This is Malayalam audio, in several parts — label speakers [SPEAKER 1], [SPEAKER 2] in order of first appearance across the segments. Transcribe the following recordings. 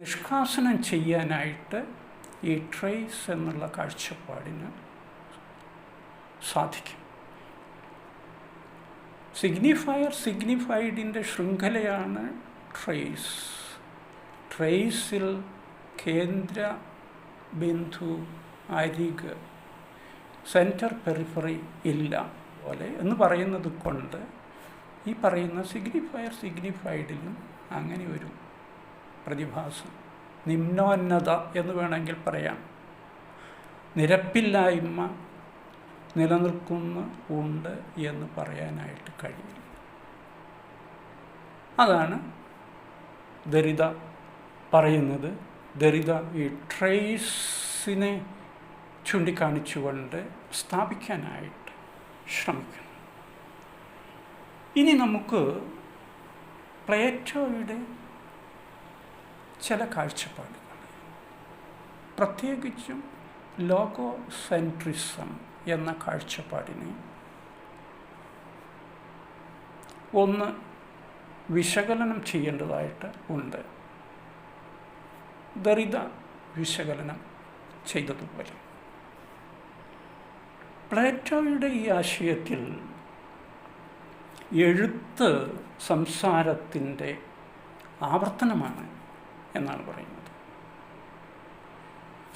[SPEAKER 1] നിഷ്കാസനം ചെയ്യാനായിട്ട് ഈ ട്രേസ് എന്നുള്ള കാഴ്ചപ്പാടിന് സാധിക്കും. സിഗ്നിഫൈഡിൻ്റെ ശൃംഖലയാണ് ട്രേസ്. ട്രേസിൽ കേന്ദ്ര ബിന്ദു, അരിക്, സെൻറ്റർ, പെറിഫറി ഇല്ല പോലെ എന്ന് പറയുന്നത് കൊണ്ട് ഈ പറയുന്ന സിഗ്നിഫൈഡിലും അങ്ങനെ ഒരു പ്രതിഭാസം, നിമ്നോന്നത എന്ന് വേണമെങ്കിൽ പറയാം, നിരപ്പില്ലായ്മ നിലനിൽക്കുന്നുണ്ട് എന്ന് പറയാനായിട്ട് കഴിയില്ല. അതാണ് ദരിദ്ര പറയുന്നത്. ദരിദ്ര ഈ ട്രേസിനെ ചൂണ്ടിക്കാണിച്ചുകൊണ്ട് സ്ഥാപിക്കാനായിട്ട് ശ്രമിക്കുന്നു. ഇനി നമുക്ക് പ്ലേറ്റോയുടെ ചില കാഴ്ചപ്പാടുകൾ, പ്രത്യേകിച്ചും ലോഗോസെൻട്രിസം എന്ന കാഴ്ചപ്പാടിനെ ഒന്ന് വിശകലനം ചെയ്യേണ്ടതായിട്ട് ഉണ്ട്. ദരിദ്ര വിശകലനം ചെയ്തതുപോലെ പ്ലേറ്റോയുടെ ഈ ആശയത്തിൽ എഴുത്ത് സംസാരത്തിൻ്റെ ആവർത്തനമാണ് എന്നാണ് പറയുന്നത്.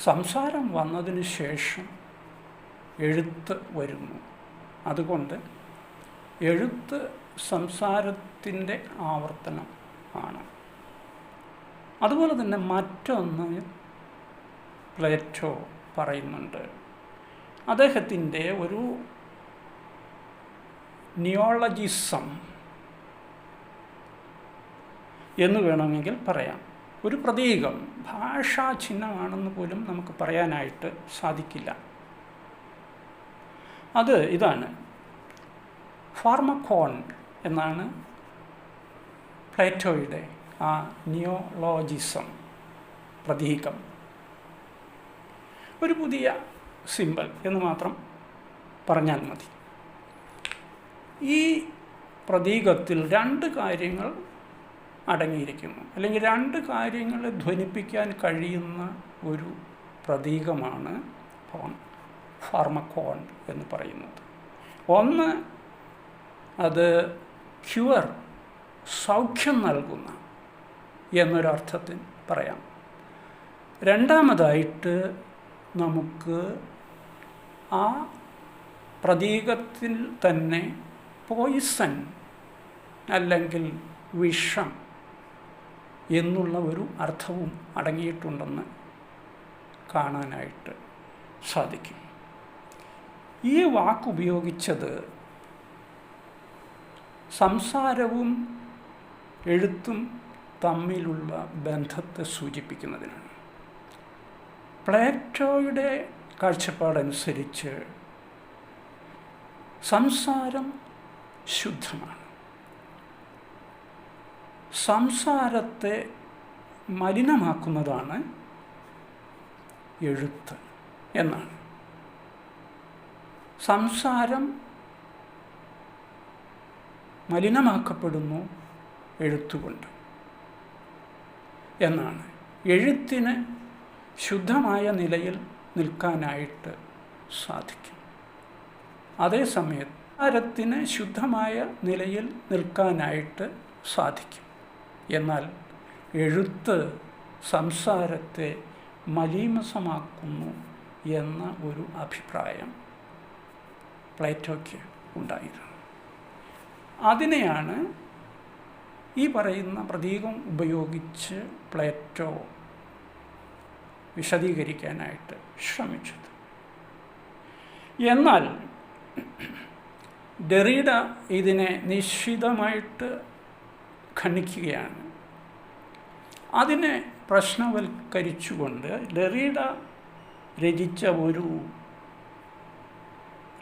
[SPEAKER 1] സംസാരം വന്നതിന് ശേഷം എഴുത്ത് വരുന്നു. അതുകൊണ്ട് എഴുത്ത് സംസാരത്തിൻ്റെ ആവർത്തനം ആണ്. അതുപോലെ തന്നെ മറ്റൊന്ന് പ്ലേറ്റോ പറയുന്നുണ്ട്. അദ്ദേഹത്തിൻ്റെ ഒരു നിയോളജിസം എന്ന് വേണമെങ്കിൽ പറയാം. ഒരു പ്രതീകം, ഭാഷാ ചിഹ്നമാണെന്ന് പോലും നമുക്ക് പറയാനായിട്ട് സാധിക്കില്ല. അത് ഇതാണ്, ഫാർമക്കോൺ എന്നാണ് പ്ലേറ്റോയുടെ ആ നിയോളജിസം, പ്രതീകം. ഒരു പുതിയ സിമ്പൽ എന്ന് മാത്രം പറഞ്ഞാൽ മതി. ഈ പ്രതീകത്തിൽ രണ്ട് കാര്യങ്ങൾ അടങ്ങിയിരിക്കുന്നു, അല്ലെങ്കിൽ രണ്ട് കാര്യങ്ങളെ ധ്വനിപ്പിക്കാൻ കഴിയുന്ന ഒരു പ്രതീകമാണ് ഫാർമക്കോൺ എന്ന് പറയുന്നത്. ഒന്ന്, അത് ക്യൂർ, സൗഖ്യം നൽകുന്ന എന്നൊരർത്ഥത്തിൽ പറയാം. രണ്ടാമതായിട്ട് നമുക്ക് ആ പ്രതീകത്തിൽ തന്നെ പോയിസൺ അല്ലെങ്കിൽ വിഷം എന്നുള്ള ഒരു അർത്ഥവും അടങ്ങിയിട്ടുണ്ടെന്ന് കാണാനായിട്ട് സാധിക്കും. ഈ വാക്കുപയോഗിച്ചത് സംസാരവും എഴുത്തും തമ്മിലുള്ള ബന്ധത്തെ സൂചിപ്പിക്കുന്നതിനാണ്. പ്ലേറ്റോയുടെ കാഴ്ചപ്പാടനുസരിച്ച് സംസാരം ശുദ്ധമാണ്. സംസാരത്തെ മലിനമാക്കുന്നതാണ് എഴുത്ത് എന്നാണ്. സംസാരം മലിനമാക്കപ്പെടുന്നു എഴുത്തുകൊണ്ട് എന്നാണ്. എഴുത്തിന് ശുദ്ധമായ നിലയിൽ നിൽക്കാനായിട്ട് സാധിക്കും. അതേസമയത്ത് സംസാരത്തിന് ശുദ്ധമായ നിലയിൽ നിൽക്കാനായിട്ട് സാധിക്കും. എന്നാൽ എഴുത്ത് സംസാരത്തെ മലീമസമാക്കുന്നു എന്ന ഒരു അഭിപ്രായം പ്ലേറ്റോയ്ക്ക് ഉണ്ടായിരുന്നു. അതിനെയാണ് ഈ പറയുന്ന പ്രതീകം ഉപയോഗിച്ച് പ്ലേറ്റോ വിശദീകരിക്കാനായിട്ട് ശ്രമിച്ചത്. എന്നാൽ ഡെറിഡ ഇതിനെ നിശ്ചിതമായിട്ട് ഖണ്ഡിക്കുകയാണ്. അതിനെ പ്രശ്നവൽക്കരിച്ചുകൊണ്ട് ഡെറിഡ രചിച്ച ഒരു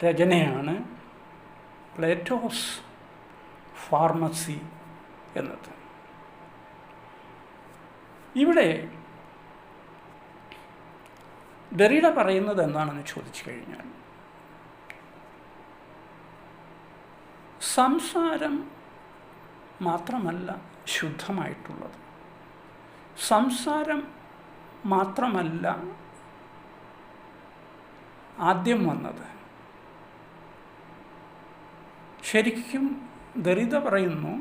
[SPEAKER 1] രചനയാണ് പ്ലേറ്റോസ് ഫാർമസി എന്നത്. ഇവിടെ ഡെറിഡ പറയുന്നത് എന്താണെന്ന് ചോദിച്ചു കഴിഞ്ഞാൽ, സംസാരം മാത്രമല്ല ശുദ്ധമായിട്ടുള്ളത്, സംസാരം മാത്രമല്ല ആദ്യം വന്നത്. ശരിക്കും ദരിദ്ര പറയുന്നു,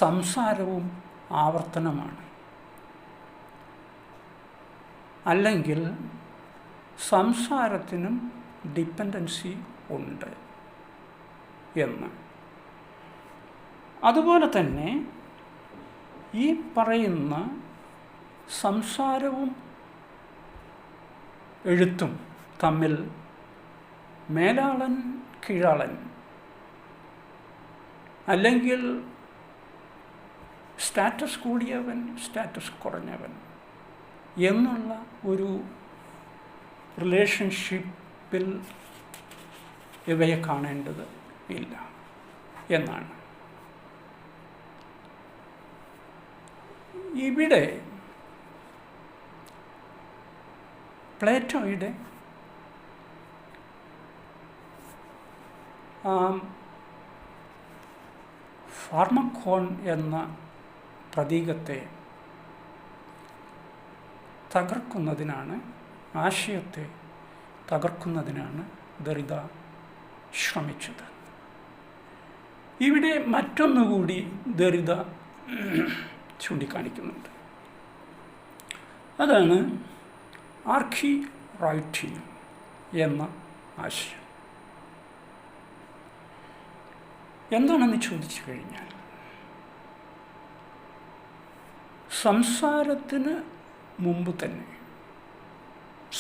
[SPEAKER 1] സംസാരവും ആവർത്തനമാണ്, അല്ലെങ്കിൽ സംസാരത്തിനും ഡിപ്പെൻഡൻസി ഉണ്ട് എന്ന്. അതുപോലെ തന്നെ ഈ പറയുന്ന സംസാരവും എഴുത്തും തമ്മിൽ മേലാളൻ കീഴാളൻ, അല്ലെങ്കിൽ സ്റ്റാറ്റസ് കൂടിയവൻ സ്റ്റാറ്റസ് കുറഞ്ഞവൻ എന്നുള്ള ഒരു റിലേഷൻഷിപ്പിൽ ഇവയെ കാണേണ്ടത് ഇല്ല എന്നാണ്. ഇവിടെ പ്ലേറ്റോയുടെ ഫാർമക്കോൺ എന്ന പ്രതീകത്തെ തകർക്കുന്നതിനാണ്, ആശയത്തെ തകർക്കുന്നതിനാണ് ദരിദ്ര ശ്രമിച്ചത്. ഇവിടെ മറ്റൊന്നുകൂടി ദരിദ്ര ചൂണ്ടിക്കാണിക്കുന്നുണ്ട്. അതാണ് ആർക്കി റൈറ്റിംഗ് എന്ന ആശയം. എന്താണെന്ന് ചോദിച്ചു കഴിഞ്ഞാൽ, സംസാരത്തിന് മുമ്പ് തന്നെ,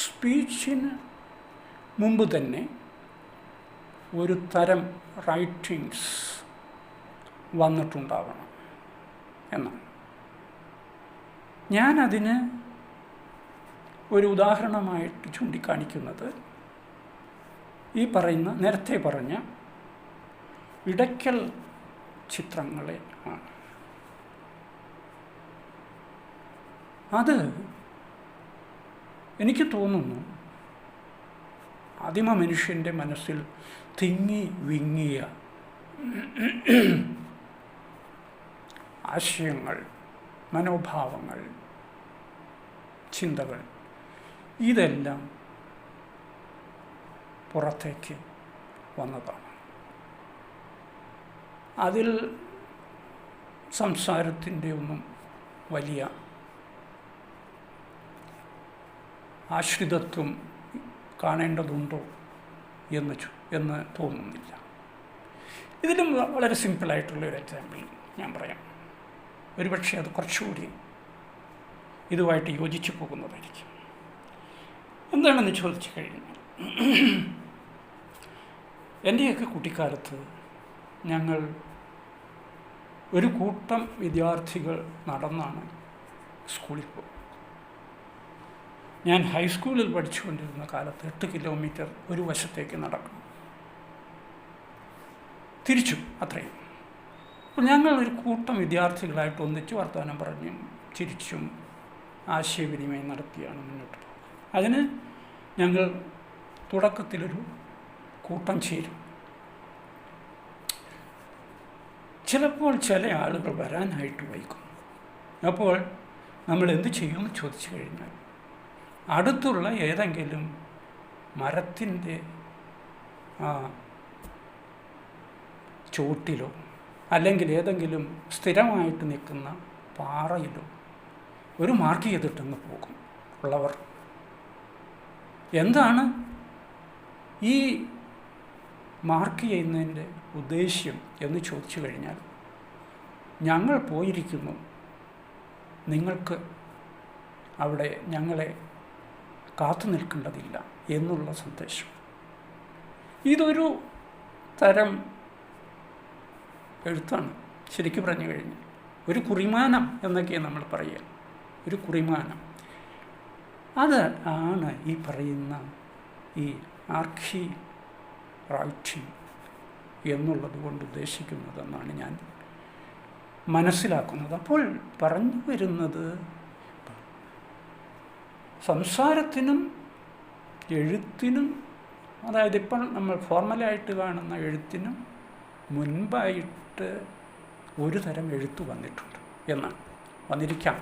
[SPEAKER 1] സ്പീച്ചിന് മുമ്പ് തന്നെ ഒരു തരം റൈറ്റിങ്സ് വന്നിട്ടുണ്ടാവണം എന്നാണ്. ഞാനതിന് ഒരു ഉദാഹരണമായിട്ട് ചൂണ്ടിക്കാണിക്കുന്നത് ഈ പറയുന്ന നേരത്തെ പറഞ്ഞ ഇടയ്ക്കൽ ചിത്രങ്ങളെ ആണ്. അത് എനിക്ക് തോന്നുന്നു ആദിമ മനുഷ്യൻ്റെ മനസ്സിൽ തിങ്ങി വിങ്ങിയ ആശയങ്ങൾ, മനോഭാവങ്ങൾ, ചിന്തകൾ, ഇതെല്ലാം പുറത്തേക്ക് വന്നതാണ്. അതിൽ സംസാരത്തിൻ്റെ ഒന്നും വലിയ ആശ്രിതത്വം കാണേണ്ടതുണ്ടോ എന്ന് തോന്നുന്നില്ല. ഇതിലും വളരെ സിമ്പിളായിട്ടുള്ളൊരു എക്സാമ്പിൾ ഞാൻ പറയാം. ഒരുപക്ഷെ അത് കുറച്ചുകൂടി ഇതുമായിട്ട് യോജിച്ചു പോകുന്നതായിരിക്കും. എന്താണെന്ന് ചോദിച്ചു കഴിഞ്ഞാൽ, എൻ്റെയൊക്കെ കുട്ടിക്കാലത്ത് ഞങ്ങൾ ഒരു കൂട്ടം വിദ്യാർത്ഥികൾ നടന്നാണ് സ്കൂളിൽ പോകും. ഞാൻ ഹൈസ്കൂളിൽ പഠിച്ചുകൊണ്ടിരുന്ന കാലത്ത് 8 കിലോമീറ്റർ ഒരു വശത്തേക്ക് നടക്കണം, തിരിച്ചു അത്രയും. അപ്പോൾ ഞങ്ങൾ ഒരു കൂട്ടം വിദ്യാർത്ഥികളായിട്ട് ഒന്നിച്ച് വർത്തമാനം പറഞ്ഞും ചിരിച്ചും ആശയവിനിമയം നടത്തിയാണ് മുന്നോട്ട് പോകുന്നത്. അതിന് ഞങ്ങൾ തുടക്കത്തിലൊരു കൂട്ടം ചേരും. ചിലപ്പോൾ ചില ആളുകൾ വരാനായിട്ട് വൈകും. അപ്പോൾ നമ്മൾ എന്ത് ചെയ്യുമെന്ന് ചോദിച്ചു കഴിഞ്ഞാൽ, അടുത്തുള്ള ഏതെങ്കിലും മരത്തിൻ്റെ ചുവട്ടിലോ അല്ലെങ്കിൽ ഏതെങ്കിലും സ്ഥിരമായിട്ട് നിൽക്കുന്ന പാറയിലോ ഒരു മാർക്ക് ചെയ്തിട്ടങ്ങ് പോകും ഉള്ളവർ. എന്താണ് ഈ മാർക്ക് ചെയ്യുന്നതിൻ്റെ ഉദ്ദേശ്യം എന്ന് ചോദിച്ചു കഴിഞ്ഞാൽ, ഞങ്ങൾ പോയിരിക്കുന്നു, നിങ്ങൾക്ക് അവിടെ ഞങ്ങളെ കാത്തു നിൽക്കേണ്ടതില്ല എന്നുള്ള സന്ദേശം. ഇതൊരു തരം എഴുത്താണ് ശരിക്കും പറഞ്ഞു കഴിഞ്ഞാൽ. ഒരു കുറിമാനം എന്നൊക്കെയാണ് നമ്മൾ പറയുക, ഒരു കുറിമാനം. അത് ആണ് ഈ പറയുന്ന ഈ ആർക്കി റൈറ്റിംഗ് എന്നുള്ളത് കൊണ്ട് ഉദ്ദേശിക്കുന്നതെന്നാണ് ഞാൻ മനസ്സിലാക്കുന്നത്. അപ്പോൾ പറഞ്ഞു വരുന്നത്, സംസാരത്തിനും എഴുത്തിനും, അതായത് ഇപ്പോൾ നമ്മൾ ഫോർമലായിട്ട് കാണുന്ന എഴുത്തിനും മുൻപായിട്ട് ഒരു തരം എഴുത്ത് വന്നിട്ടുണ്ട് എന്നാണ്, വന്നിരിക്കാം.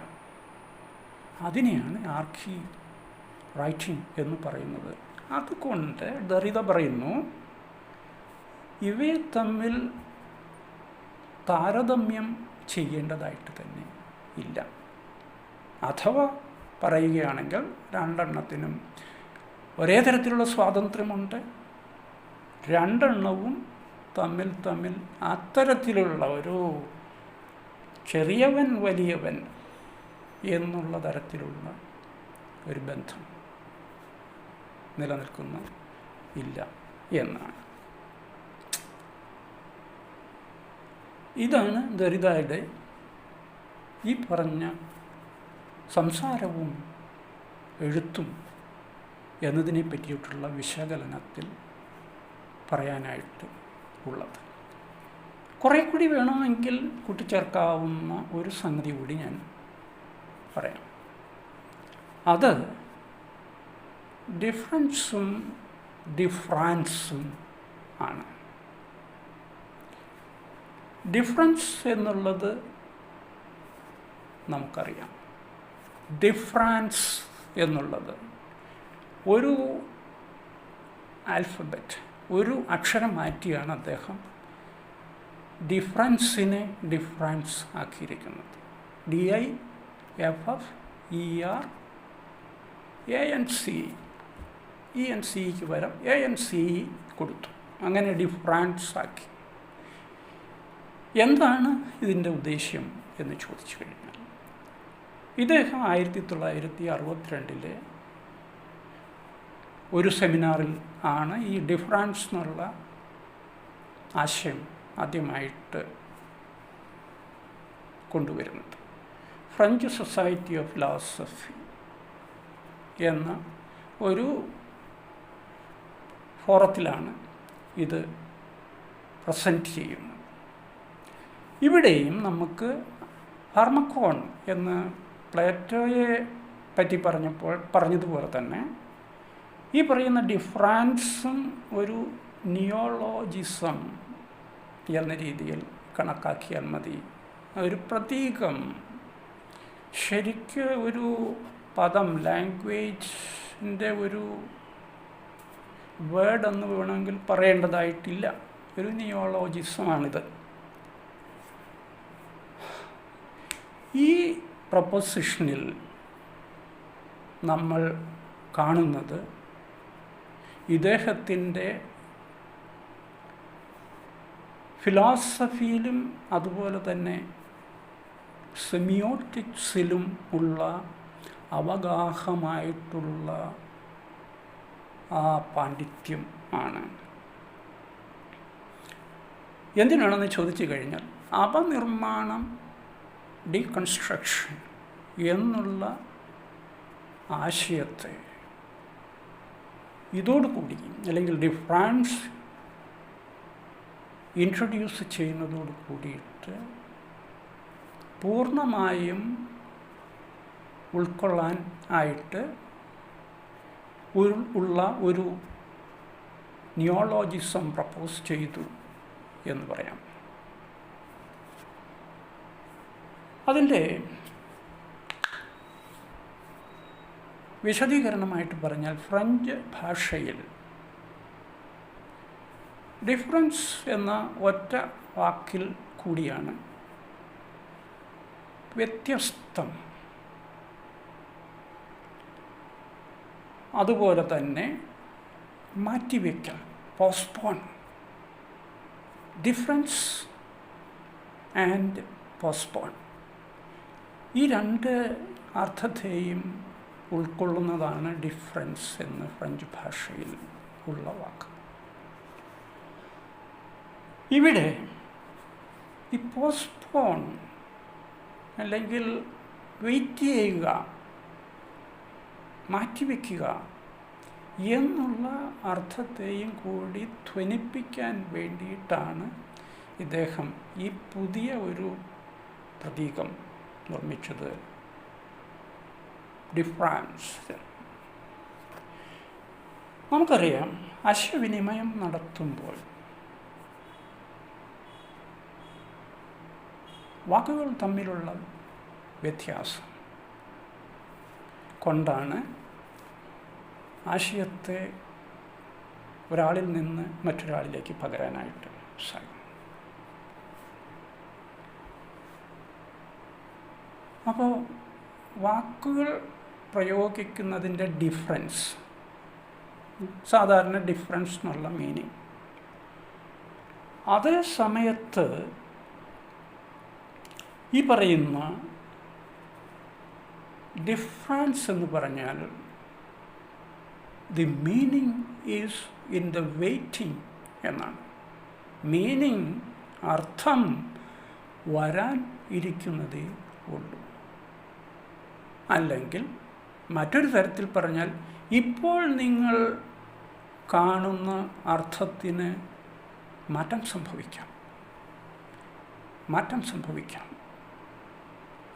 [SPEAKER 1] അതിനെയാണ് ആർക്കി റൈറ്റിംഗ് എന്ന് പറയുന്നത്. അതുകൊണ്ട് ദറിത പറയുന്നു, ഇവയെ തമ്മിൽ താരതമ്യം ചെയ്യേണ്ടതായിട്ട് തന്നെ ഇല്ല. അഥവാ പറയുകയാണെങ്കിൽ രണ്ടെണ്ണത്തിനും ഒരേ തരത്തിലുള്ള സ്വാതന്ത്ര്യമുണ്ട്. രണ്ടെണ്ണവും തമ്മിൽ അത്തരത്തിലുള്ള ഒരു ചെറിയവൻ വലിയവൻ എന്നുള്ള തരത്തിലുള്ള ഒരു ബന്ധം നിലനിൽക്കുന്ന ഇല്ല എന്നാണ്. ഇതാണ് ദരിദ്രയുടെ ഈ പറഞ്ഞ സംസാരവും എഴുത്തും എന്നതിനെ പറ്റിയിട്ടുള്ള വിശകലനത്തിൽ പറയാനായിട്ട് ഉള്ളത്. കുറേ കൂടി വേണമെങ്കിൽ കൂട്ടിച്ചേർക്കാവുന്ന ഒരു സംഗതി കൂടി ഞാൻ പറയാം. അത് ഡിഫറൻസും ഡിഫറൻസും ആണ്. ഡിഫറൻസ് എന്നുള്ളത് നമുക്കറിയാം. ഡിഫറൻസ് എന്നുള്ളത് ഒരു ആൽഫബറ്റ്, ഒരു അക്ഷരം മാറ്റിയാണ് അദ്ദേഹം ഡിഫറൻസിനെ ഡിഫറൻസ് ആക്കിയിരിക്കുന്നത്. DIFF ENCക്ക് പകരം ANC കൊടുത്തു. അങ്ങനെ ഡിഫറൻസ് ആക്കി. എന്താണ് ഇതിൻ്റെ ഉദ്ദേശ്യം എന്ന് ചോദിച്ചു കഴിഞ്ഞാൽ, ഇദ്ദേഹം 1962 ഒരു സെമിനാറിൽ ആണ് ഈ ഡിഫറൻസ് എന്നുള്ള ആശയം ആദ്യമായിട്ട് കൊണ്ടുവരുന്നത്. ഫ്രഞ്ച് സൊസൈറ്റി ഓഫ് ഫിലോസഫി എന്ന ഒരു ഫോറത്തിലാണ് ഇത് പ്രസൻറ്റ് ചെയ്യുന്നത്. ഇവിടെയും നമുക്ക് ഹാർമക്കോൺ എന്ന് പ്ലേറ്റോയെ പറ്റി പറഞ്ഞതുപോലെ തന്നെ ഈ പറയുന്ന ഡിഫറൻസും ഒരു നിയോളോജിസം എന്ന രീതിയിൽ കണക്കാക്കിയാൽ മതി. ഒരു പ്രതീകം, ശരിക്ക് ഒരു പദം, ലാംഗ്വേജിൻ്റെ ഒരു വേർഡ് എന്ന് വേണമെങ്കിൽ പറയേണ്ടതായിട്ടില്ല. ഒരു നിയോളോജിസമാണിത്. ഈ പ്രൊപ്പോസിഷനിൽ നമ്മൾ കാണുന്നത് ഇദ്ദേഹത്തിൻ്റെ ഫിലോസഫിയിലും അതുപോലെ തന്നെ സെമിയോട്ടിക്സിലും ഉള്ള അവഗാഹമായിട്ടുള്ള ആ പാണ്ഡിത്യം ആണ്. എന്തിനാണെന്ന് ചോദിച്ചു കഴിഞ്ഞാൽ, അപനിർമ്മാണം, ഡീകൺസ്ട്രക്ഷൻ എന്നുള്ള ആശയത്തെ ഇതോടുകൂടി, അല്ലെങ്കിൽ ഡിഫറൻസ് ഇൻട്രൊഡ്യൂസ് ചെയ്യുന്നതോട് കൂടിയിട്ട് പൂർണ്ണമായും ഉൾക്കൊള്ളാൻ ആയിട്ട് ഉള്ള ഒരു നിയോളോജിസം പ്രപ്പോസ് ചെയ്തു എന്ന് പറയാം. അതിൻ്റെ വിശദീകരണമായിട്ട് പറഞ്ഞാൽ, ഫ്രഞ്ച് ഭാഷയിൽ ഡിഫറൻസ് എന്ന ഒറ്റ വാക്കിൽ കൂടിയാണ് വ്യത്യസ്തം, അതുപോലെ തന്നെ മാറ്റിവെക്കൽ, പോസ്റ്റ്പോൺ, ഡിഫറൻസ് ആൻഡ് പോസ്റ്റ്പോൺ, ഈ രണ്ട് അർത്ഥത്തെയും ഉൾക്കൊള്ളുന്നതാണ് ഡിഫറൻസ് എന്ന് ഫ്രഞ്ച് ഭാഷയിൽ ഉള്ള വാക്ക്. ഇവിടെ ഈ പോസ്റ്റ്പോൺ അല്ലെങ്കിൽ വെയിറ്റ് ചെയ്യുക, മാറ്റിവെക്കുക എന്നുള്ള അർത്ഥത്തെയും കൂടി ധ്വനിപ്പിക്കാൻ വേണ്ടിയിട്ടാണ് ഇദ്ദേഹം ഈ പുതിയ ഒരു പ്രതീകം നിർമ്മിച്ചത്, ഡിഫറൻസ്. നമുക്കറിയാം, ആശയവിനിമയം നടത്തുമ്പോൾ വാക്കുകൾ തമ്മിലുള്ള വ്യത്യാസം കൊണ്ടാണ് ആശയത്തെ ഒരാളിൽ നിന്ന് മറ്റൊരാളിലേക്ക് പകരാനായിട്ട് സാധിക്കും. അപ്പോൾ വാക്കുകൾ പ്രയോഗിക്കുന്നതിൻ്റെ ഡിഫറൻസ്, സാധാരണ ഡിഫറൻസ് എന്നുള്ള മീനിങ്, അതേ സമയത്ത് ഈ പറയുന്ന ഡിഫറൻസ് എന്ന് പറഞ്ഞാൽ the meaning is in the waiting എന്നാണ്. മീനിങ്, അർത്ഥം വരാൻ ഇരിക്കുന്നതേ ഉള്ളൂ. അല്ലെങ്കിൽ മറ്റൊരു തരത്തിൽ പറഞ്ഞാൽ, ഇപ്പോൾ നിങ്ങൾ കാണുന്ന അർത്ഥത്തിന് മാറ്റം സംഭവിക്കാം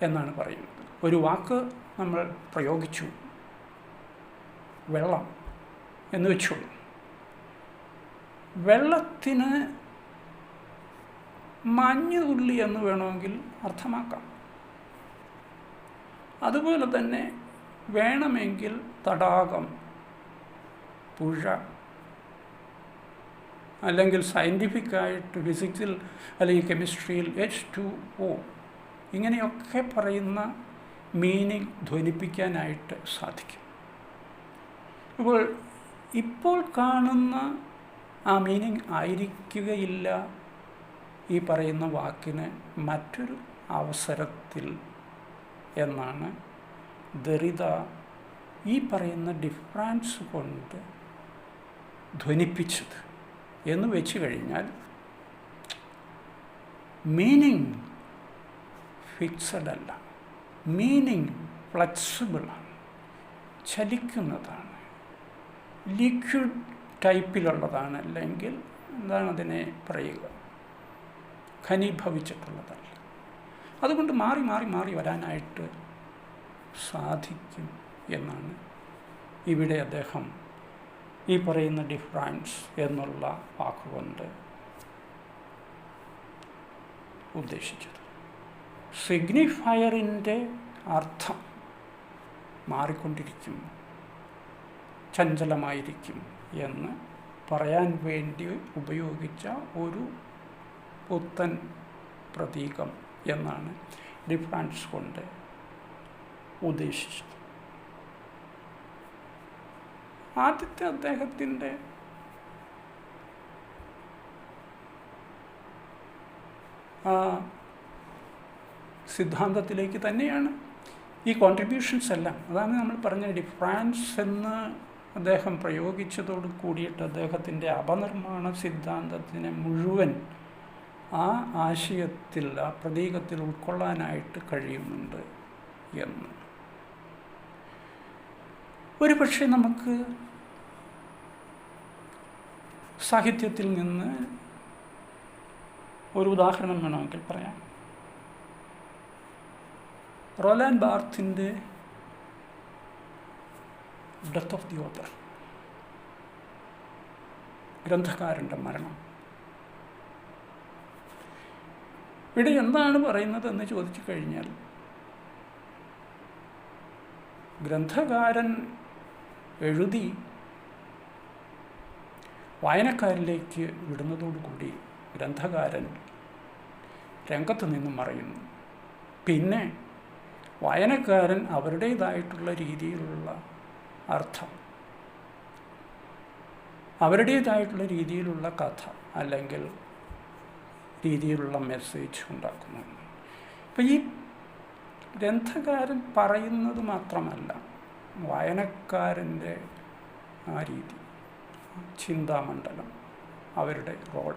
[SPEAKER 1] എന്നാണ് പറയുന്നത്. ഒരു വാക്ക് നമ്മൾ പ്രയോഗിച്ചു, വെള്ളം എന്ന് വെച്ചോളൂ. വെള്ളത്തിന് മഞ്ഞുതുള്ളി എന്ന് വേണമെങ്കിൽ അർത്ഥമാക്കാം. അതുപോലെ തന്നെ വേണമെങ്കിൽ തടാകം, പുഴ, അല്ലെങ്കിൽ സയൻറ്റിഫിക്കായിട്ട് ഫിസിക്സിൽ അല്ലെങ്കിൽ കെമിസ്ട്രിയിൽ H2O ഇങ്ങനെയൊക്കെ പറയുന്ന മീനിങ് ധ്വനിപ്പിക്കാനായിട്ട് സാധിക്കും. ഇപ്പോൾ കാണുന്ന ആ മീനിങ് ആയിരിക്കുകയില്ല ഈ പറയുന്ന വാക്കിന് മറ്റൊരു അവസരത്തിൽ എന്നാണ് ദെറിദ ഈ പറയുന്ന ഡിഫറൻസ് കൊണ്ട് ധ്വനിപ്പിച്ചത്. എന്ന് വെച്ച് കഴിഞ്ഞാൽ മീനിങ് ഫിക്സഡ് അല്ല, മീനിങ് ഫ്ലെക്സിബിളാണ്, ചലിക്കുന്നതാണ്, ലിക്വിഡ് ടൈപ്പിലുള്ളതാണ്, അല്ലെങ്കിൽ എന്താണ് അതിനെ പറയുക, ഘനീഭവിച്ചിട്ടുള്ളതല്ല. അതുകൊണ്ട് മാറി മാറി മാറി വരാനായിട്ട് സാധിക്കും എന്നാണ് ഇവിടെ അദ്ദേഹം ഈ പറയുന്ന ഡിഫറൻസ് എന്നുള്ള വാക്കുകൊണ്ട് ഉദ്ദേശിച്ചത്. സിഗ്നിഫയറിൻ്റെ അർത്ഥം മാറിക്കൊണ്ടിരിക്കും, ചഞ്ചലമായിരിക്കും എന്ന് പറയാൻ വേണ്ടി ഉപയോഗിച്ച ഒരു പുത്തൻ പ്രതീകം എന്നാണ് ഡിഫറൻസ് കൊണ്ട് ഉദ്ദേശിച്ചത്. ആദ്യത്തെ അദ്ദേഹത്തിൻ്റെ സിദ്ധാന്തത്തിലേക്ക് തന്നെയാണ് ഈ കോൺട്രിബ്യൂഷൻസ് എല്ലാം. അതാണ് നമ്മൾ പറഞ്ഞ ഡിഫറൻസ് എന്ന് അദ്ദേഹം പ്രയോഗിച്ചതോട് കൂടിയിട്ട് അദ്ദേഹത്തിൻ്റെ അപനിർമ്മാണ സിദ്ധാന്തത്തിനെ മുഴുവൻ ആ ആശയത്തിൽ, ആ പ്രതീകത്തിൽ ഉൾക്കൊള്ളാനായിട്ട് കഴിയുന്നുണ്ട് എന്ന്. ഒരു പക്ഷേ നമുക്ക് സാഹിത്യത്തിൽ നിന്ന് ഒരു ഉദാഹരണം വേണമെങ്കിൽ പറയാം. റോലാൻഡ് ബാർത്തിൻ്റെ ഡെത്ത് ഓഫ് ദി ഓതർ, ഗ്രന്ഥകാരൻ്റെ മരണം. ഇവിടെ എന്താണ് പറയുന്നത് എന്ന് ചോദിച്ചു കഴിഞ്ഞാൽ, ഗ്രന്ഥകാരൻ എഴുതി വായനക്കാരിലേക്ക് വിടുന്നതോടുകൂടി ഗ്രന്ഥകാരൻ രംഗത്ത് നിന്നും മറയുന്നു. പിന്നെ വായനക്കാരൻ അവരുടേതായിട്ടുള്ള രീതിയിലുള്ള അർത്ഥം, അവരുടേതായിട്ടുള്ള രീതിയിലുള്ള കഥ അല്ലെങ്കിൽ രീതിയിലുള്ള മെസ്സേജ് ഉണ്ടാക്കുന്നു. അപ്പം ഈ ഗ്രന്ഥകാരൻ പറയുന്നത് മാത്രമല്ല, വായനക്കാരൻ്റെ ആ രീതി, ചിന്താമണ്ഡലം, അവരുടെ റോൾ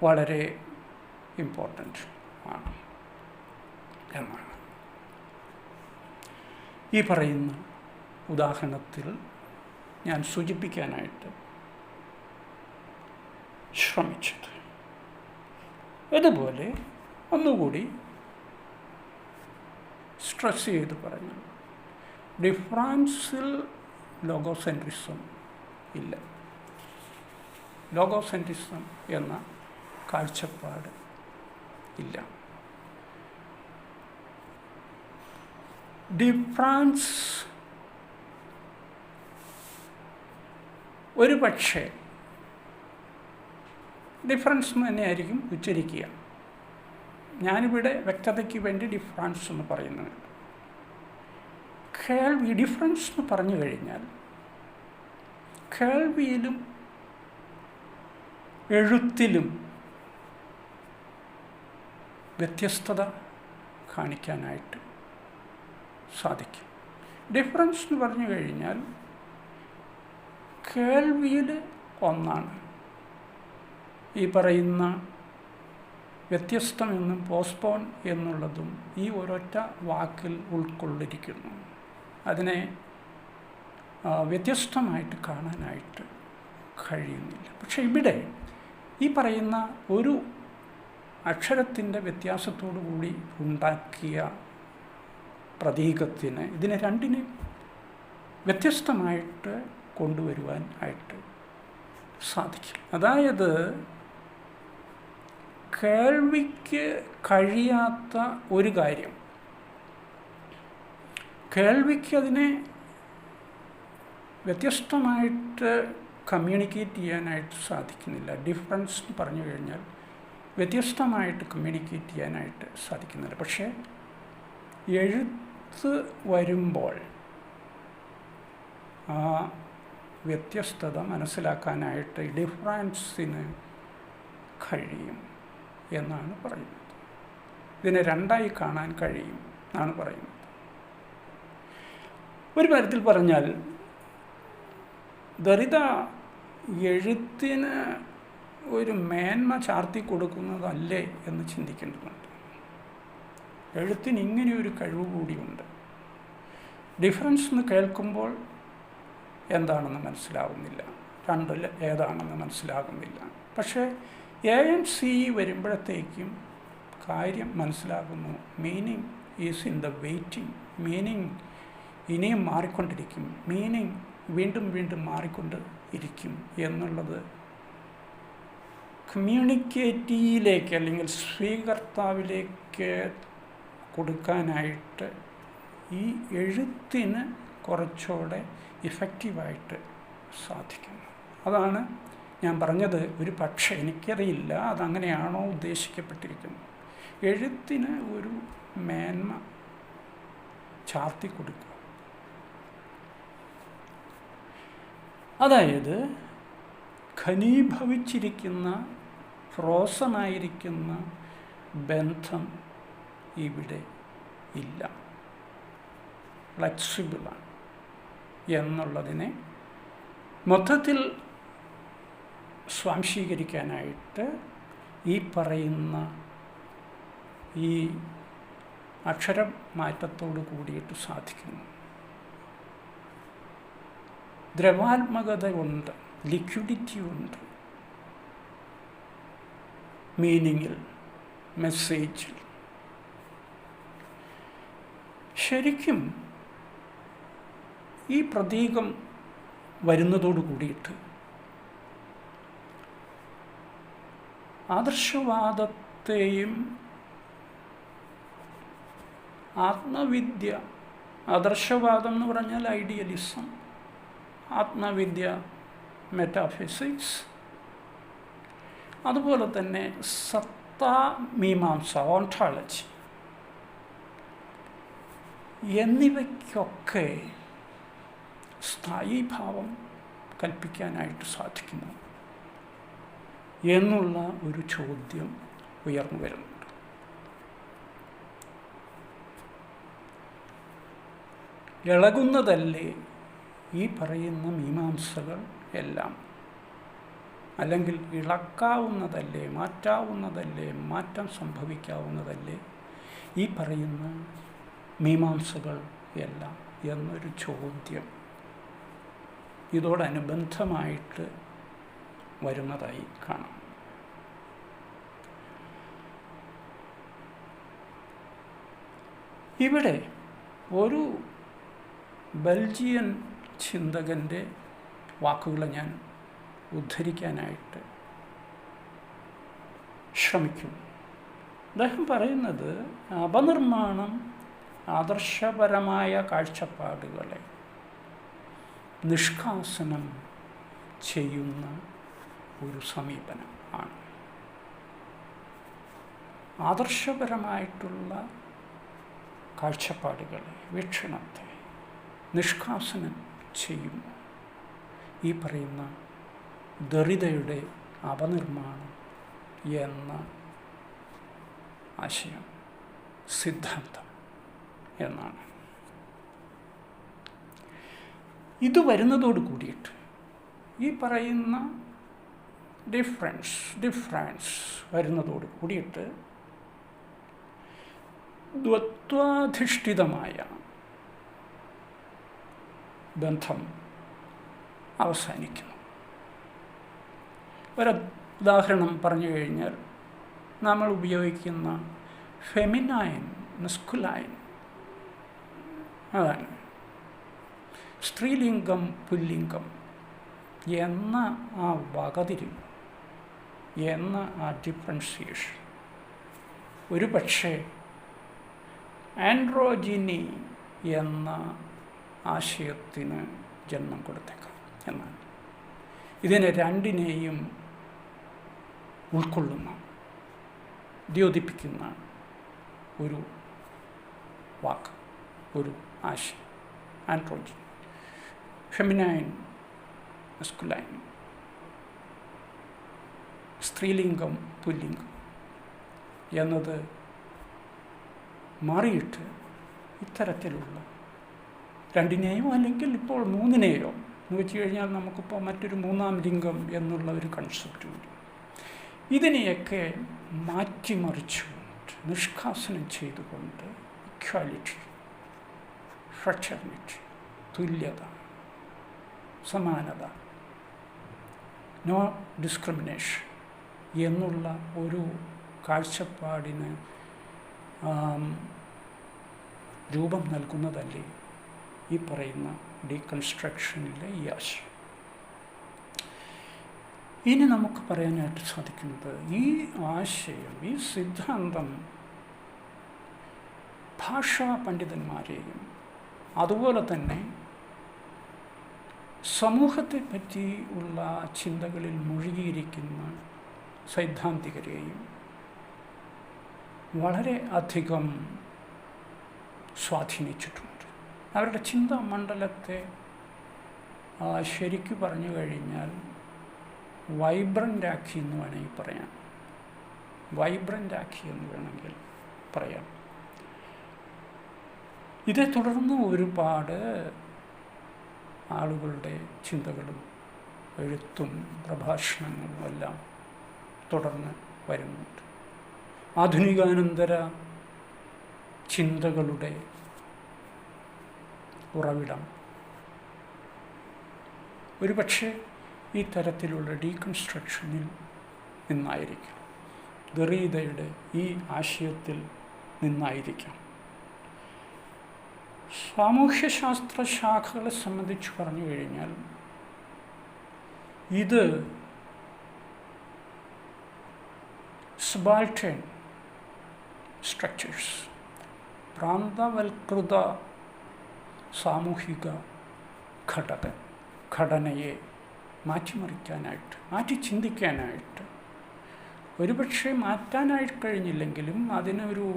[SPEAKER 1] വളരെ ഇമ്പോർട്ടൻ്റ് ആണ് എന്നാണ് ഈ പറയുന്ന ഉദാഹരണത്തിൽ ഞാൻ സൂചിപ്പിക്കാനായിട്ട് ശ്രമിച്ചത്. ഇതുപോലെ ഒന്നുകൂടി സ്ട്രെസ് ചെയ്ത് പറഞ്ഞു, ഡിഫറൻസിൽ ലോഗോസെൻട്രിസം ഇല്ല. ലോഗോസെൻട്രിസം എന്ന കാഴ്ചപ്പാട് ഇല്ല. ഡിഫറൻസ് ഒരു പക്ഷേ ഡിഫറൻസ് എന്ന് തന്നെയായിരിക്കും ഉച്ചരിക്കുക. ഞാനിവിടെ വ്യക്തതയ്ക്ക് വേണ്ടി ഡിഫറൻസ് എന്ന് പറയുന്നുണ്ട്. കേൾവി ഡിഫറൻസ് എന്ന് പറഞ്ഞു കഴിഞ്ഞാൽ കേൾവിയിലും എഴുത്തിലും വ്യത്യസ്തത കാണിക്കാനായിട്ട് സാധിക്കും. ഡിഫറൻസ് എന്ന് പറഞ്ഞു കഴിഞ്ഞാൽ കേൾവിയിൽ ഒന്നാണ് ഈ പറയുന്ന വ്യത്യസ്തമെന്നും പോസ്റ്റ്പോൺ എന്നുള്ളതും ഈ ഒരൊറ്റ വാക്കിൽ ഉൾക്കൊള്ളിരിക്കുന്നു. അതിനെ വ്യത്യസ്തമായിട്ട് കാണാനായിട്ട് കഴിയുന്നില്ല. പക്ഷെ ഇവിടെ ഈ പറയുന്ന ഒരു അക്ഷരത്തിൻ്റെ വ്യത്യാസത്തോടു കൂടി ഉണ്ടാക്കിയ പ്രതീകത്തിന് ഇതിനെ രണ്ടിനെ വ്യത്യസ്തമായിട്ട് കൊണ്ടുവരുവാൻ ആയിട്ട് സാധിക്കും. അതായത് കേൾവിക്ക് കഴിയാത്ത ഒരു കാര്യം കേൾവിക്ക് അതിനെ വ്യത്യസ്തമായിട്ട് കമ്മ്യൂണിക്കേറ്റ് ചെയ്യാനായിട്ട് സാധിക്കുന്നില്ല. ഡിഫറൻസ് എന്ന് പറഞ്ഞു കഴിഞ്ഞാൽ വ്യത്യസ്തമായിട്ട് കമ്മ്യൂണിക്കേറ്റ് ചെയ്യാനായിട്ട് സാധിക്കുന്നില്ല. പക്ഷേ എഴുത്ത് വരുമ്പോൾ ആ വ്യത്യസ്തത മനസ്സിലാക്കാനായിട്ട് ഡിഫറൻസിന് കഴിയും എന്നാണ് പറയുന്നത്. ഇതിനെ രണ്ടായി കാണാൻ കഴിയും എന്നാണ് പറയുന്നത്. ഒരു തരത്തിൽ പറഞ്ഞാൽ ദരിദ്ര എഴുത്തിന് ഒരു മേന്മ ചാർത്തി കൊടുക്കുന്നതല്ലേ എന്ന് ചിന്തിക്കേണ്ടതുണ്ട്. എഴുത്തിന് ഇങ്ങനെയൊരു കഴിവ് കൂടിയുണ്ട്. ഡിഫറൻസ് എന്ന് കേൾക്കുമ്പോൾ എന്താണെന്ന് മനസ്സിലാകുന്നില്ല, രണ്ടിൽ ഏതാണെന്ന് മനസ്സിലാകുന്നില്ല. പക്ഷേ ANC വരുമ്പോഴത്തേക്കും കാര്യം മനസ്സിലാകുന്നു. Meaning is in the waiting. Meaning ഇനിയും മാറിക്കൊണ്ടിരിക്കും. മീനിങ് വീണ്ടും വീണ്ടും മാറിക്കൊണ്ട് ഇരിക്കും എന്നുള്ളത് കമ്മ്യൂണിക്കേറ്റീവിലേക്ക് അല്ലെങ്കിൽ സ്വീകർത്താവിലേക്ക് കൊടുക്കാനായിട്ട് ഈ എഴുത്തിന് കുറച്ചുകൂടെ ഇഫക്റ്റീവായിട്ട് സാധിക്കുന്നു. അതാണ് ഞാൻ പറഞ്ഞത്. ഒരു പക്ഷേ എനിക്കറിയില്ല അതങ്ങനെയാണോ ഉദ്ദേശിക്കപ്പെട്ടിരിക്കുന്നത്. എഴുത്തിന് ഒരു മേന്മ ചാർത്തി കൊടുക്കുക. അതായത് ഘനീഭവിച്ചിരിക്കുന്ന ഫ്രോസണായിരിക്കുന്ന ബന്ധം ഇവിടെ ഇല്ല, ഫ്ലെക്സിബിളാണ് എന്നുള്ളതിനെ മൊത്തത്തിൽ സ്വാംശീകരിക്കാനായിട്ട് ഈ പറയുന്ന ഈ അക്ഷരമാറ്റത്തോട് കൂടിയിട്ട് സാധിക്കുന്നു. ദ്രവാത്മകത ഉണ്ട്, ലിക്വിഡിറ്റി ഉണ്ട് മീനിങ്ങിൽ, മെസ്സേജിൽ. ശരിക്കും ഈ പ്രതീകം വരുന്നതോട് കൂടിയിട്ട് ആദർശവാദത്തെയും ആത്മവിദ്യ, ആദർശവാദം എന്ന് പറഞ്ഞാൽ ഐഡിയലിസം, ആത്മവിദ്യ മെറ്റാഫിസിക്സ്, അതുപോലെ തന്നെ സത്താമീമാംസ ഓൺടോളജി എന്നിവയ്ക്കൊക്കെ സ്ഥായീഭാവം കൽപ്പിക്കാനായിട്ട് സാധിക്കുന്നു എന്നുള്ള ഒരു ചോദ്യം ഉയർന്നു വരുന്നുണ്ട്. ഇളകുന്നതല്ലേ ഈ പറയുന്ന മീമാംസകൾ എല്ലാം, അല്ലെങ്കിൽ ഇളക്കാവുന്നതല്ലേ, മാറ്റാവുന്നതല്ലേ, മാറ്റം സംഭവിക്കാവുന്നതല്ലേ ഈ പറയുന്ന മീമാംസകൾ എല്ലാം എന്നൊരു ചോദ്യം ഇതോടനുബന്ധമായിട്ട് വരുന്നതായി കാണാം. ഇവിടെ ഒരു ബെൽജിയൻ ചിന്തകൻ്റെ വാക്കുകളെ ഞാൻ ഉദ്ധരിക്കാനായിട്ട് ശ്രമിക്കും. അദ്ദേഹം പറയുന്നത് അപനിർമ്മാണം ആദർശപരമായ കാഴ്ചപ്പാടുകളെ നിഷ്കാസനം ചെയ്യുന്ന ഒരു സമീപനം ആണ്. ആദർശപരമായിട്ടുള്ള കാഴ്ചപ്പാടുകളെ, വീക്ഷണത്തെ നിഷ്കാസനം ചെയ്യുന്നു ഈ പറയുന്ന ദറിതയുടെ അപനിർമ്മാണം എന്ന ആശയം, സിദ്ധാന്തം എന്നാണ്. ഇത് വരുന്നതോട് കൂടിയിട്ട് ഈ പറയുന്ന ഡിഫറൻസ് വരുന്നതോട് കൂടിയിട്ട് ദ്വന്ദ്വാധിഷ്ഠിതമായ ബന്ധം അവസാനിക്കുന്നു. ഉദാഹരണം പറഞ്ഞു കഴിഞ്ഞാൽ നമ്മൾ ഉപയോഗിക്കുന്ന ഫെമിനൈൻ, മസ്കുലൈൻ, അതാണ് സ്ത്രീലിംഗം പുല്ലിംഗം എന്ന ആ വകതിരിവ്, എന്ന ആ ഡിഫറൻസിയേഷൻ ഒരു പക്ഷേ ആൻഡ്രോജിനി എന്ന ആശയത്തിന് ജന്മം കൊടുത്തേക്കാം എന്നാണ്. ഇതിനെ രണ്ടിനെയും ഉൾക്കൊള്ളുന്ന, ദ്യോതിപ്പിക്കുന്ന ഒരു വാക്ക്, ഒരു ആശയം, ആൻഡ്രോജിനി. ഫെമിനൈൻ, മസ്കുലൈൻ, സ്ത്രീലിംഗം പുല്ലിംഗം എന്നത് മാറിയിട്ട് ഇത്തരത്തിലുള്ള രണ്ടിനെയോ അല്ലെങ്കിൽ ഇപ്പോൾ മൂന്നിനെയോ എന്ന് വെച്ച് കഴിഞ്ഞാൽ നമുക്കിപ്പോൾ മറ്റൊരു മൂന്നാം ലിംഗം എന്നുള്ള ഒരു കൺസെപ്റ്റ് ഉണ്ട്. ഇതിനെയൊക്കെ മാറ്റിമറിച്ചുകൊണ്ട്, നിഷ്കാസനം ചെയ്തുകൊണ്ട് ഇക്വാലിറ്റി, ഫ്രറ്റർണിറ്റി, തുല്യത, സമാനത, നോ ഡിസ്ക്രിമിനേഷൻ എന്നുള്ള ഒരു കാഴ്ചപ്പാടിന് രൂപം നൽകുന്നതല്ലേ ഈ പറയുന്ന ഡീകൺസ്ട്രക്ഷനിലെ ഈ ആശയം. ഇനി നമുക്ക് പറയാനായിട്ട് സാധിക്കുന്നത് ഈ ആശയം, ഈ സിദ്ധാന്തം ഭാഷാ പണ്ഡിതന്മാരെയും അതുപോലെ തന്നെ സമൂഹത്തെ പറ്റി ഉള്ള ചിന്തകളിൽ മുഴുകിയിരിക്കുന്ന സൈദ്ധാന്തികരെയും വളരെ അധികം സ്വാധീനിച്ചിട്ടുണ്ട്. അവരുടെ ചിന്താ മണ്ഡലത്തെ ശരിക്കു പറഞ്ഞു കഴിഞ്ഞാൽ വൈബ്രൻ്റാക്കി എന്ന് വേണമെങ്കിൽ പറയാം. വൈബ്രൻ്റാക്കി എന്ന് വേണമെങ്കിൽ പറയാം. ഇതേ തുടർന്ന് ഒരുപാട് ആളുകളുടെ ചിന്തകളും എഴുത്തും പ്രഭാഷണങ്ങളും എല്ലാം തുടർന്ന് വരുന്നുണ്ട്. ആധുനികാനന്തര ചിന്തകളുടെ ഉറവിടം ഒരുപക്ഷെ ഈ തരത്തിലുള്ള ഡീകൺസ്ട്രക്ഷനിൽ നിന്നായിരിക്കാം, ദറീദയുടെ ഈ ആശയത്തിൽ നിന്നായിരിക്കാം. സാമൂഹ്യശാസ്ത്ര ശാഖകളെ സംബന്ധിച്ച് പറഞ്ഞു കഴിഞ്ഞാൽ ഇത് സബാൾട്ടേൺ സ്ട്രക്ചേഴ്സ്, പ്രാന്തവൽകൃത സാമൂഹിക ഘടനയെ മാറ്റിമറിക്കാനായിട്ട്, മാറ്റി ചിന്തിക്കാനായിട്ട്, ഒരുപക്ഷെ മാറ്റാനായിട്ട് കഴിഞ്ഞില്ലെങ്കിലും അതിനൊരു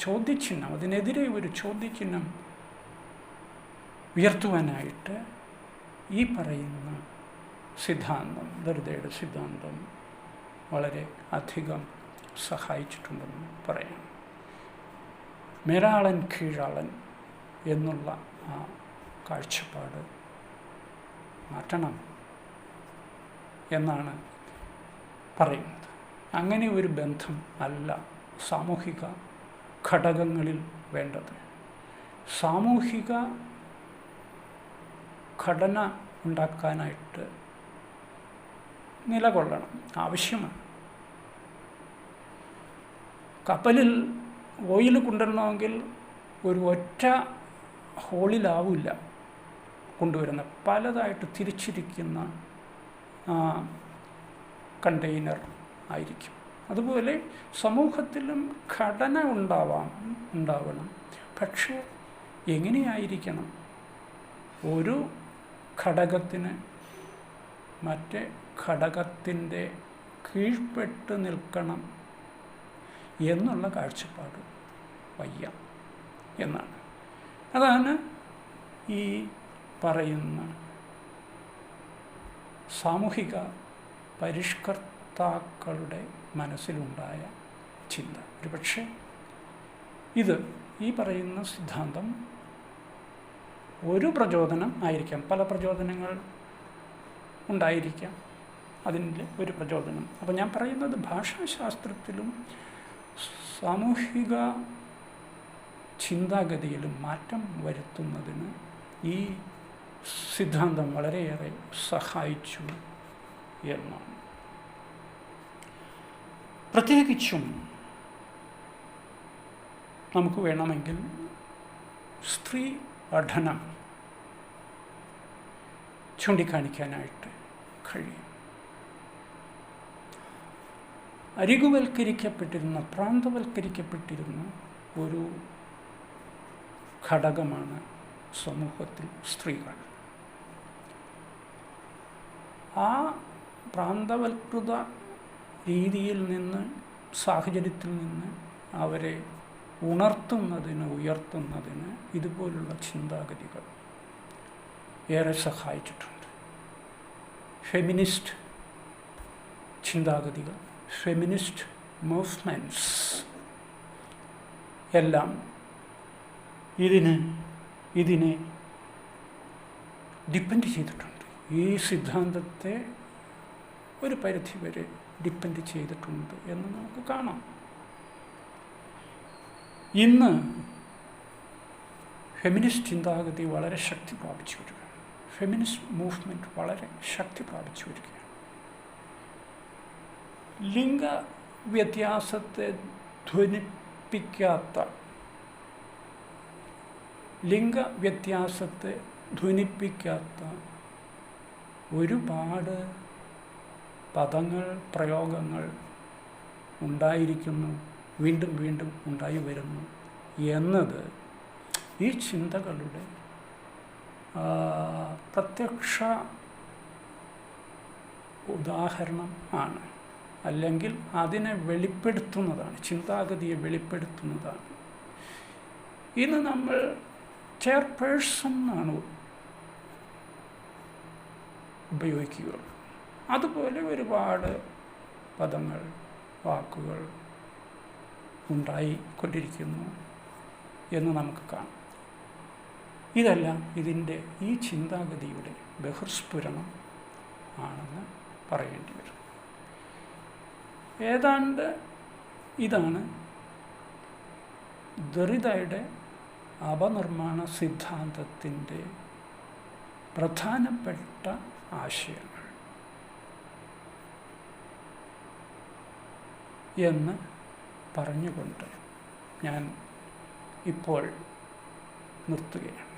[SPEAKER 1] ചോദ്യചിഹ്നം, അതിനെതിരെ ഒരു ചോദ്യചിഹ്നം ഉയർത്തുവാനായിട്ട് ഈ പറയുന്ന സിദ്ധാന്തം, ദറിദയുടെ സിദ്ധാന്തം വളരെ അധികം സഹായിച്ചിട്ടുണ്ടെന്ന് പറയാം. മേലാളൻ കീഴാളൻ എന്നുള്ള ആ കാഴ്ചപ്പാട് മാറ്റണം എന്നാണ് പറയുന്നത്. അങ്ങനെ ഒരു ബന്ധം അല്ല സാമൂഹിക ഘടകങ്ങളിൽ വേണ്ടത്. സാമൂഹിക ഘടന ഉണ്ടാക്കാനായിട്ട് നിലകൊള്ളണം, ആവശ്യമാണ്. കപ്പലിൽ ഓയിൽ കൊണ്ടുവരണമെങ്കിൽ ഒരു ഒറ്റ ഹോളിലാവില്ല കൊണ്ടുവരുന്ന, പലതായിട്ട് തിരിച്ചിരിക്കുന്ന കണ്ടെയ്നർ ആയിരിക്കും. അതുപോലെ സമൂഹത്തിലും ഘടന ഉണ്ടാവണം. പക്ഷേ എങ്ങനെയായിരിക്കണം ഒരു ഘടകത്തിന് മറ്റേ ഘടകത്തിൻ്റെ കീഴ്പ്പെട്ട് നിൽക്കണം എന്നുള്ള കാഴ്ചപ്പാട് വയ്യ എന്നാണ്. അതാണ് ഈ പറയുന്ന സാമൂഹിക പരിഷ്കർത്താക്കളുടെ മനസ്സിലുണ്ടായ ചിന്ത. ഒരുപക്ഷെ ഇത് ഈ പറയുന്ന സിദ്ധാന്തം ഒരു പ്രചോദനം ആയിരിക്കാം, പല പ്രചോദനങ്ങൾ ഉണ്ടായിരിക്കാം, അതിൻ്റെ ഒരു പ്രചോദനം. അപ്പോൾ ഞാൻ പറയുന്നത് ഭാഷാശാസ്ത്രത്തിലും സാമൂഹിക ചിന്താഗതിയിലും മാറ്റം വരുത്തുന്നതിന് ഈ സിദ്ധാന്തം വളരെയേറെ സഹായിച്ചു എന്നാണ്. പ്രത്യേകിച്ചും നമുക്ക് വേണമെങ്കിൽ സ്ത്രീ പഠനം ചൂണ്ടിക്കാണിക്കാനായിട്ട് കഴിയും. അരികുവൽക്കരിക്കപ്പെട്ടിരുന്ന, പ്രാന്തവൽക്കരിക്കപ്പെട്ടിരുന്ന ഒരു ഘടകമാണ് സമൂഹത്തിൽ സ്ത്രീകൾ. ആ പ്രാന്തവൽകൃത രീതിയിൽ നിന്ന്, സാഹചര്യത്തിൽ നിന്ന് അവരെ ഉണർത്തുന്നതിന്, ഉയർത്തുന്നതിന് ഇതുപോലുള്ള ചിന്താഗതികൾ ഏറെ സഹായിച്ചിട്ടുണ്ട്. ഫെമിനിസ്റ്റ് ചിന്താഗതികൾ, ഫെമിനിസ്റ്റ് മൂവ്മെൻറ്റ്സ് എല്ലാം ഇതിനെ ഡിപ്പെൻഡ് ചെയ്തിട്ടുണ്ട്. ഈ സിദ്ധാന്തത്തെ ഒരു പരിധിവരെ ഡിപ്പെൻഡ് ചെയ്തിട്ടുണ്ട് എന്ന് നമുക്ക് കാണാം. ഇന്ന് ഫെമിനിസ്റ്റ് ചിന്താഗതി വളരെ ശക്തി പ്രാപിച്ചു വരികയാണ്. ഫെമിനിസ്റ്റ് മൂവ്മെൻറ്റ് വളരെ ശക്തി പ്രാപിച്ചു വരികയാണ്. ലിംഗവ്യത്യാസത്തെ ധ്വനിപ്പിക്കാത്ത ഒരുപാട് പദങ്ങൾ, പ്രയോഗങ്ങൾ ഉണ്ടായിരിക്കുന്നു, വീണ്ടും വീണ്ടും ഉണ്ടായി വരുന്നു എന്നത് ഈ ചിന്തകളുടെ പ്രത്യക്ഷ ഉദാഹരണം ആണ്. അല്ലെങ്കിൽ അതിനെ വെളിപ്പെടുത്തുന്നതാണ്, ചിന്താഗതിയെ വെളിപ്പെടുത്തുന്നതാണ്. ഇന്ന് നമ്മൾ ചെയർപേഴ്സൺ ആണ് ഉപയോഗിക്കുക. അതുപോലെ ഒരുപാട് പദങ്ങൾ, വാക്കുകൾ ഉണ്ടായിക്കൊണ്ടിരിക്കുന്നു എന്ന് നമുക്ക് കാണാം. ഇതെല്ലാം ഈ ചിന്താഗതിയുടെ ബഹിർസ്ഫുരണം ആണെന്ന് പറയേണ്ടി വരും. ഏതാണ്ട് ഇതാണ് ദെറിഡയുടെ അപനിർമ്മാണ സിദ്ധാന്തത്തിൻ്റെ പ്രധാനപ്പെട്ട ആശയങ്ങൾ എന്ന് പറഞ്ഞുകൊണ്ട് ഞാൻ ഇപ്പോൾ നിർത്തുകയാണ്.